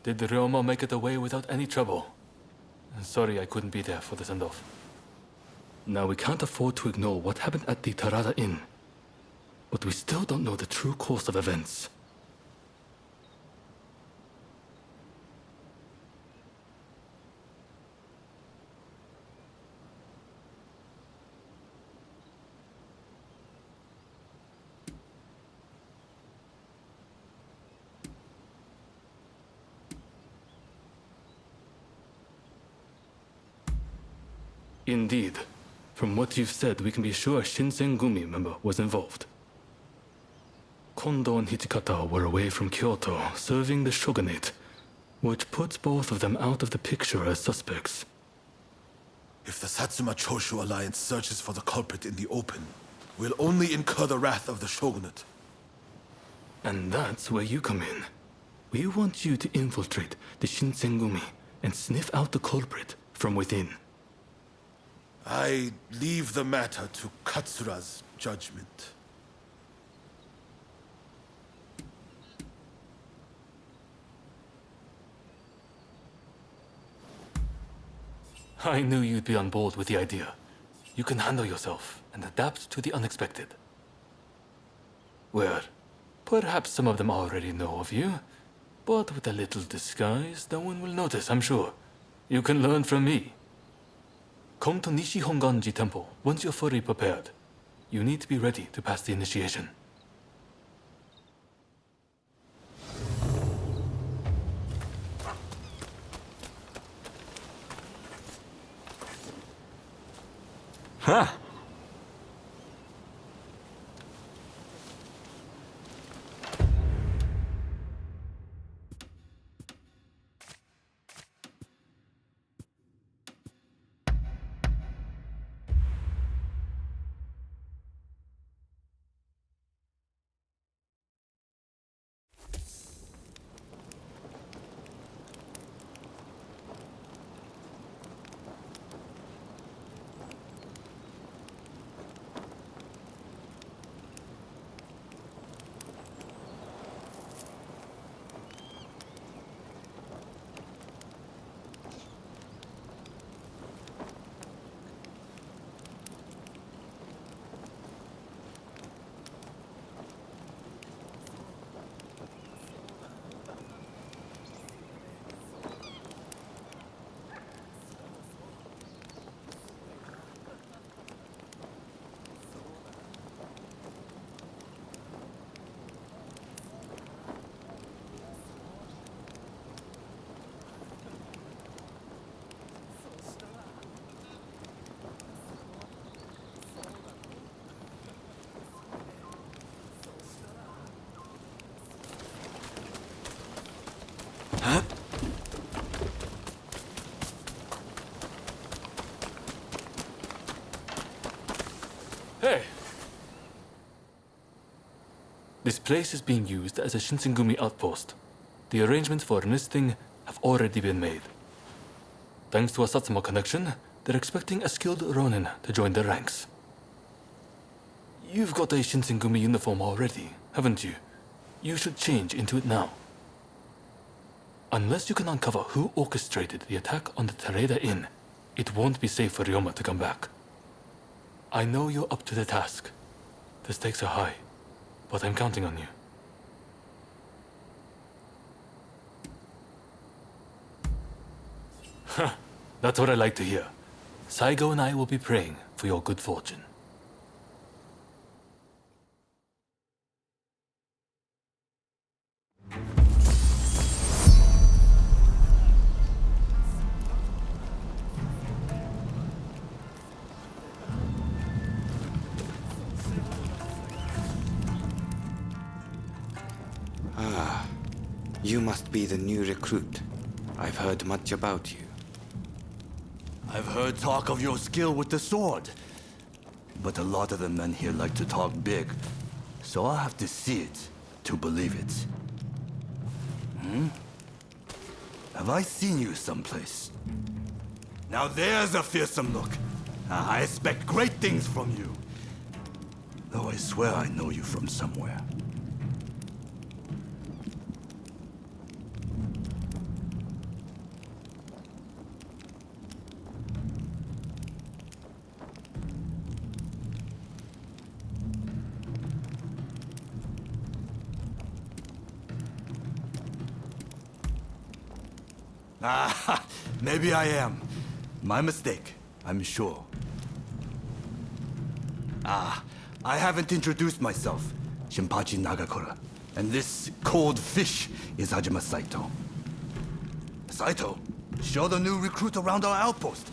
Did the Ryoma make it away without any trouble? Sorry I couldn't be there for the send-off. Now we can't afford to ignore what happened at the Tarada Inn. But we still don't know the true course of events. Indeed. From what you've said, we can be sure a Shinsengumi member was involved. Kondo and Hijikata were away from Kyoto, serving the shogunate, which puts both of them out of the picture as suspects. If the Satsuma-Choshu alliance searches for the culprit in the open, we'll only incur the wrath of the shogunate. And that's where you come in. We want you to infiltrate the Shinsengumi and sniff out the culprit from within. I leave the matter to Katsura's judgment. I knew you'd be on board with the idea. You can handle yourself and adapt to the unexpected. Well, perhaps some of them already know of you, but with a little disguise, no one will notice, I'm sure. You can learn from me. Come to Nishi-Honganji Temple once you're fully prepared. You need to be ready to pass the initiation. Ha! Hey! This place is being used as a Shinsengumi outpost. The arrangements for enlisting have already been made. Thanks to a Satsuma connection, they're expecting a skilled Ronin to join their ranks. You've got a Shinsengumi uniform already, haven't you? You should change into it now. Unless you can uncover who orchestrated the attack on the Tarada Inn, it won't be safe for Ryoma to come back. I know you're up to the task. The stakes are high, but I'm counting on you. Huh, that's what I like to hear. Saigo and I will be praying for your good fortune. You must be the new recruit. I've heard much about you. I've heard talk of your skill with the sword. But a lot of the men here like to talk big. So I'll have to see it to believe it. Have I seen you someplace? Now there's a fearsome look. I expect great things from you. Though I swear I know you from somewhere. Ah, maybe I am. My mistake, I'm sure. Ah, I haven't introduced myself. Shinpachi Nagakura. And this cold fish is Hajime Saito. Saito, show the new recruit around our outpost.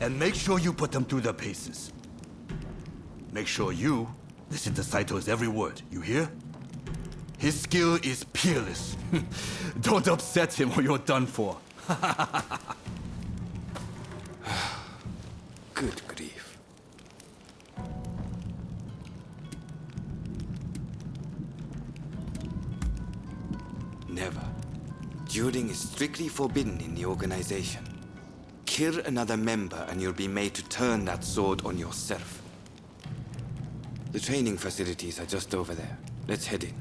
And make sure you put them through their paces. Make sure you listen to Saito's every word, you hear? His skill is peerless. Don't upset him or you're done for. Good grief. Never. Dueling is strictly forbidden in the organization. Kill another member and you'll be made to turn that sword on yourself. The training facilities are just over there. Let's head in.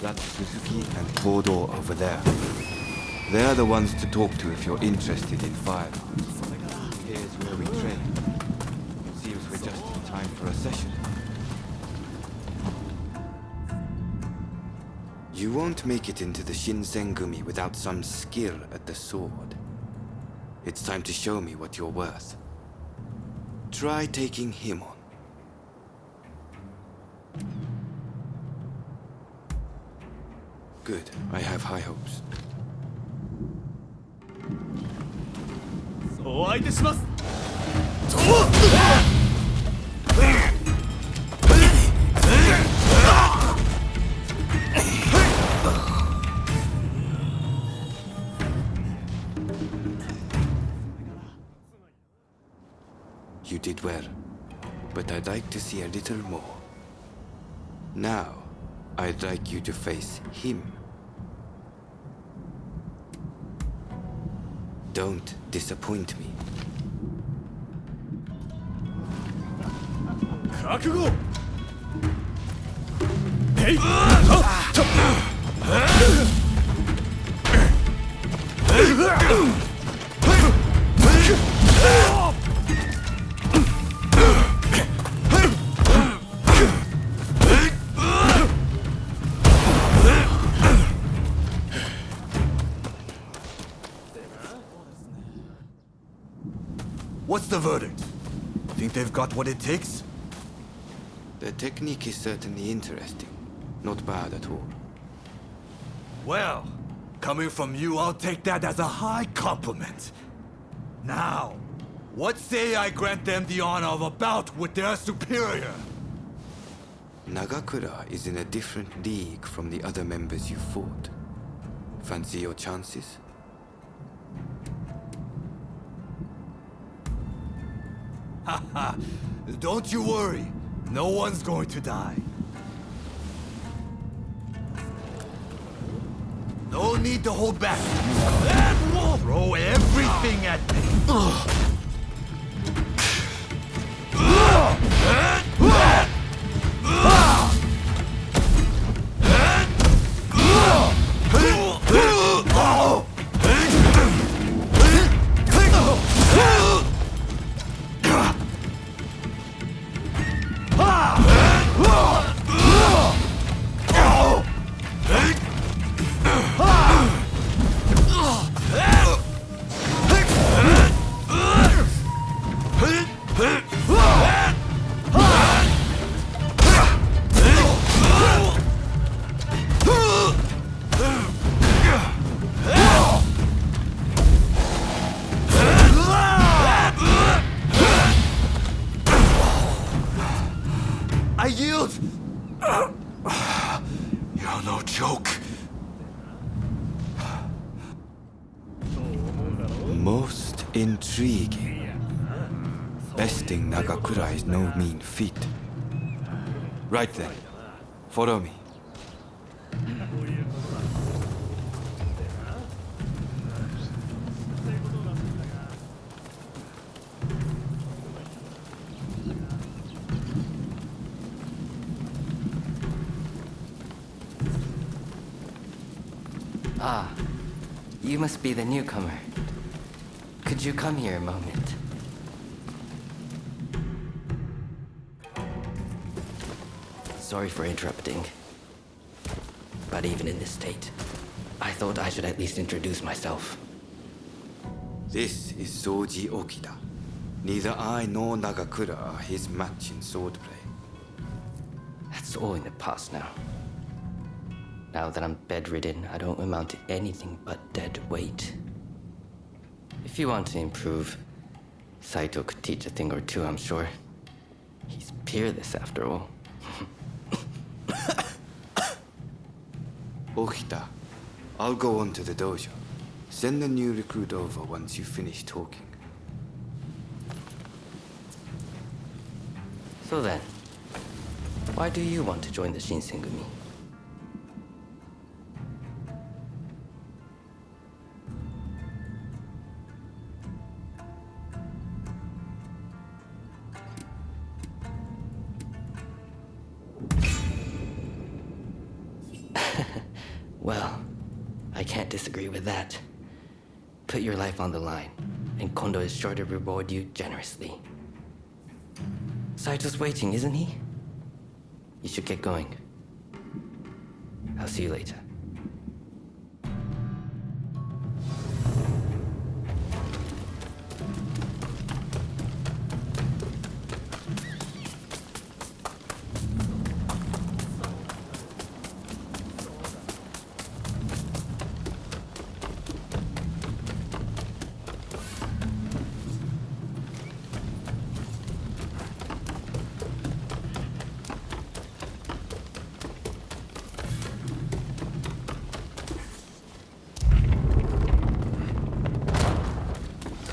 That's Suzuki and Kodo over there. They're the ones to talk to if you're interested in firearms. Here's where we train. Seems we're just in time for a session. You won't make it into the Shinsengumi without some skill at the sword. It's time to show me what you're worth. Try taking him on. Good. I have high hopes. You did well, but I'd like to see a little more. Now, I'd like you to face him. Don't disappoint me. What's the verdict? Think they've got what it takes? The technique is certainly interesting. Not bad at all. Well, coming from you, I'll take that as a high compliment. Now, what say I grant them the honor of a bout with their superior? Nagakura is in a different league from the other members you fought. Fancy your chances? Haha, don't you worry. No one's going to die. No need to hold back. Throw everything at me. I yield! You're no joke. Most intriguing. Besting Nagakura is no mean feat. Right then, Follow me. Ah, you must be the newcomer. Could you come here a moment? Sorry for interrupting. But even in this state, I thought I should at least introduce myself. This is Soji Okida. Neither I nor Nagakura are his match in swordplay. That's all in the past now. Now that I'm bedridden, I don't amount to anything but dead weight. If you want to improve, Saito could teach a thing or two, I'm sure. He's peerless after all. Okita, I'll go on to the dojo. Send the new recruit over once you finish talking. So then, why do you want to join the Shinsengumi? Well, I can't disagree with that. Put your life on the line, and Kondo is sure to reward you generously. Saito's waiting, isn't he? You should get going. I'll see you later.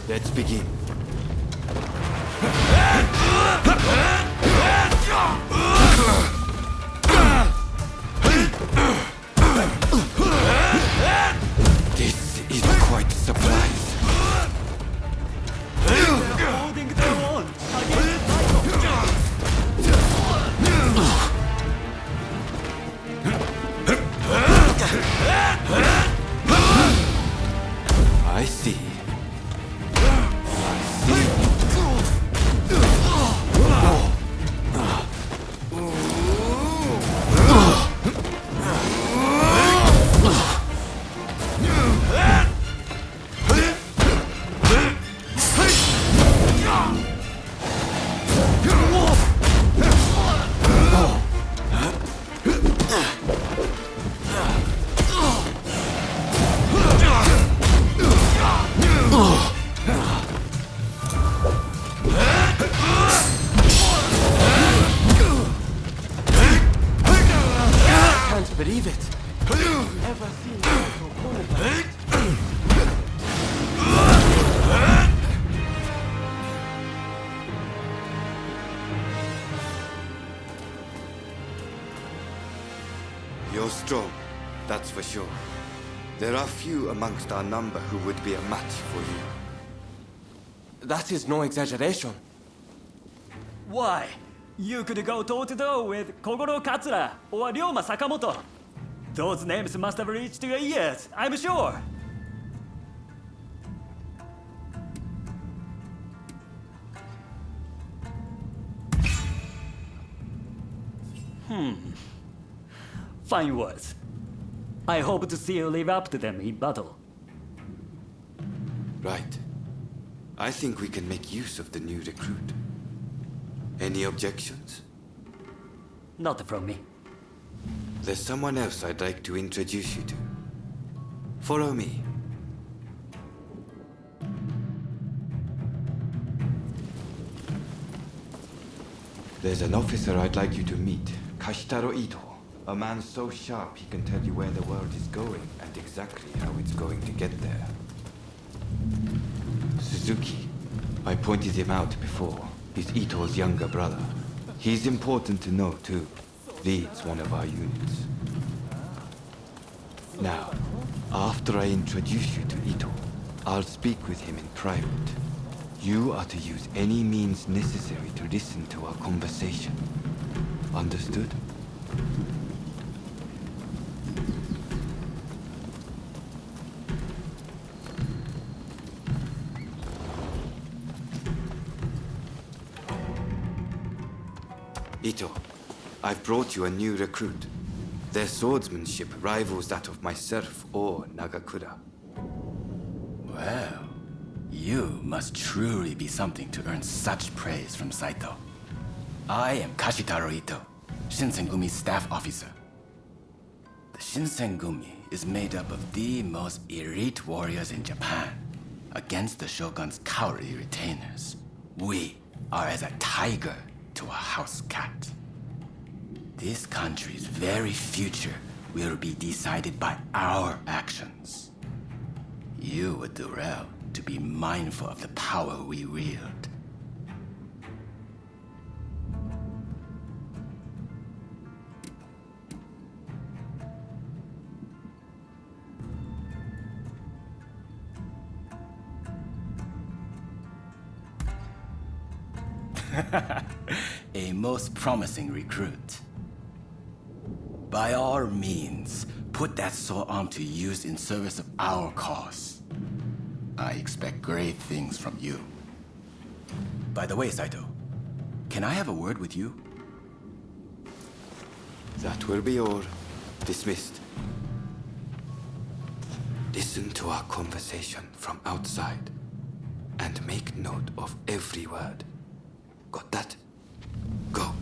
Let's begin. This is quite a surprise. I see. Believe it. Ever seen You're strong, that's for sure. There are few amongst our number who would be a match for you. That is no exaggeration. Why? You could go toe-to-toe with Kogoro Katsura or Ryoma Sakamoto. Those names must have reached your ears, I'm sure. Fine words. I hope to see you live up to them in battle. Right. I think we can make use of the new recruit. Any objections? Not from me. There's someone else I'd like to introduce you to. Follow me. There's an officer I'd like you to meet, Kashitaro Ito. A man so sharp he can tell you where the world is going and exactly how it's going to get there. Suzuki. I pointed him out before. He's Ito's younger brother. He's important to know, too. leads one of our units. Now, after I introduce you to Ito, I'll speak with him in private. You are to use any means necessary to listen to our conversation. Understood? Ito, I've brought you a new recruit. Their swordsmanship rivals that of myself or Nagakura. Well, you must truly be something to earn such praise from Saito. I am Kashitaro Ito, Shinsengumi's staff officer. The Shinsengumi is made up of the most elite warriors in Japan against the Shogun's cowardly retainers. We are as a tiger to a house cat. This country's very future will be decided by our actions. You would do well to be mindful of the power we wield. A most promising recruit. By all means, put that sword arm to use in service of our cause. I expect great things from you. By the way, Saito, can I have a word with you? That will be all. Dismissed. Listen to our conversation from outside and make note of every word. Got that? Go.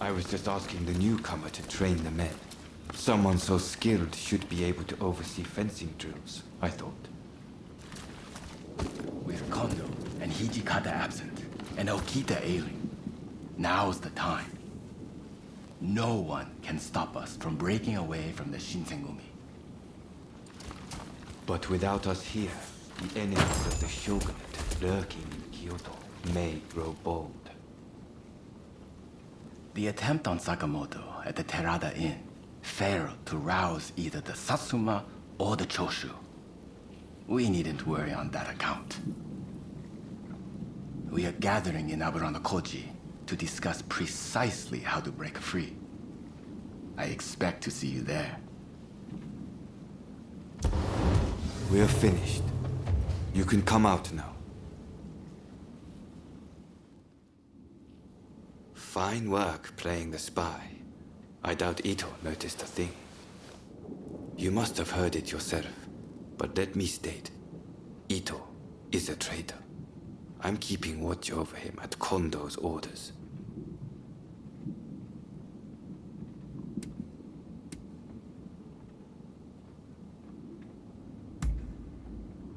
I was just asking the newcomer to train the men. Someone so skilled should be able to oversee fencing drills, I thought. Kondo and Hijikata absent, and Okita ailing, now's the time. No one can stop us from breaking away from the Shinsengumi. But without us here, the enemies of the Shogunate lurking in Kyoto may grow bold. The attempt on Sakamoto at the Terada Inn failed to rouse either the Satsuma or the Choshu. We needn't worry on that account. We are gathering in Aburano-Koji to discuss precisely how to break free. I expect to see you there. We're finished. You can come out now. Fine work playing the spy. I doubt Ito noticed a thing. You must have heard it yourself, but let me state, Ito is a traitor. I'm keeping watch over him at Kondo's orders.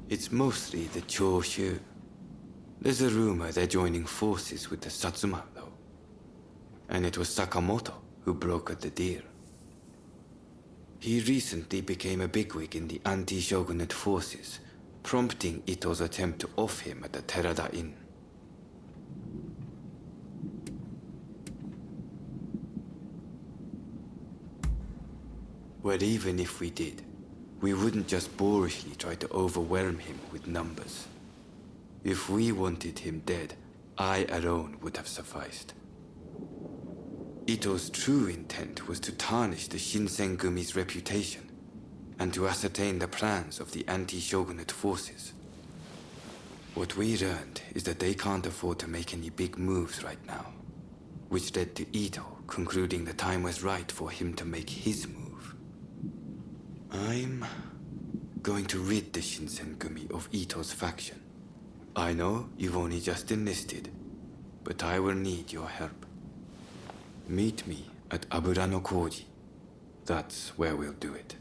It's mostly the Choshu. There's a rumor they're joining forces with the Satsuma, though. And it was Sakamoto who brokered the deal. He recently became a bigwig in the anti-shogunate forces, prompting Ito's attempt to off him at the Terada Inn. Well, even if we did, we wouldn't just boorishly try to overwhelm him with numbers. If we wanted him dead, I alone would have sufficed. Ito's true intent was to tarnish the Shinsengumi's reputation and to ascertain the plans of the anti-shogunate forces. What we learned is that they can't afford to make any big moves right now, which led to Ito concluding the time was right for him to make his move. I'm going to rid the Shinsengumi of Ito's faction. I know you've only just enlisted, but I will need your help. Meet me at Aburano-Koji. That's where we'll do it.